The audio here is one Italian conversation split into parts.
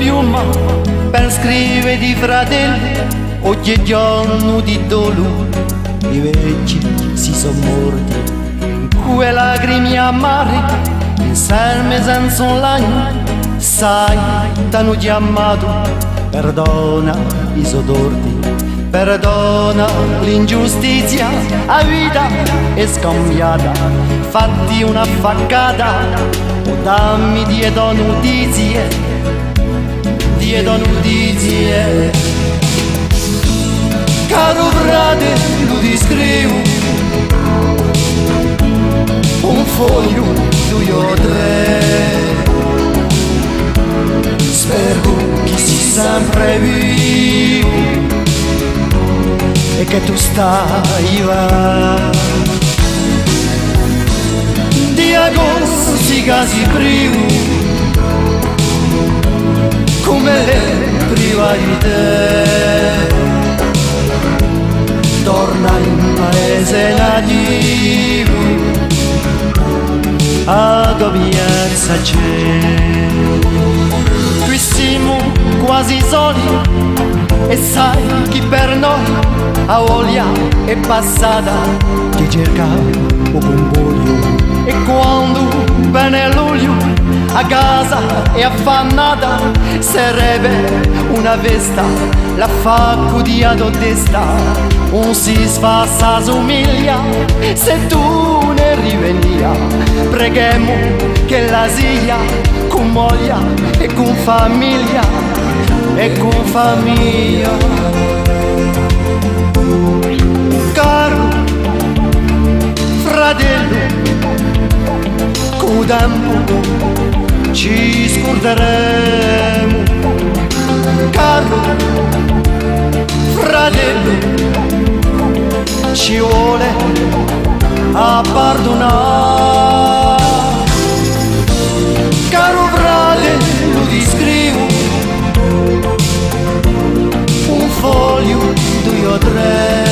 piuma per scrivere di fratelli, oggi giorno di dolore, i vecchi si sono morti, quelle lacrime amare, insieme senza un lagno, sai, t'hanno chiamato, perdona i suoi torti. Perdona l'ingiustizia, la vita è scambiata, fatti una faccata, o dammi dietro notizie, Caro frate, lo ti scrivo, un foglio, due o tre, spero che sia sempre vivo e che tu stai là. Di agosto si casi primo, come le priva di te, torna in paese nativo, ad Obiezza c'è. Qui siamo quasi soli, e sai chi per noi a voglia è passata, ti cercavo un comboio, e quando viene luglio a casa è affannata, sarebbe una festa, la fa di a testa, un si sfassa somiglia, se tu ne rivelia, preghiamo che la sia con moglie e con famiglia, Caro fratello, con tempo ci scorderemo. Caro fratello, ci vuole a perdonare. Caro fratello, ti scrivo un foglio, due o tre,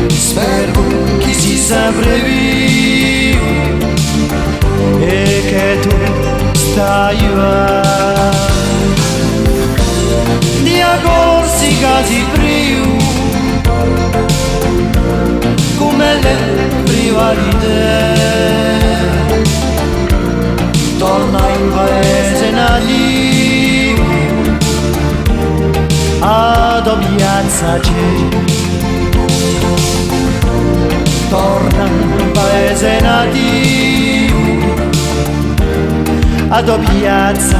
spero che sia sempre vivo e che tu stai là. Di agorsi casi prima, come le priva di te, torna in paese nativo, ad Obiezza c'è. Torna in paese nativo, ad Obiezza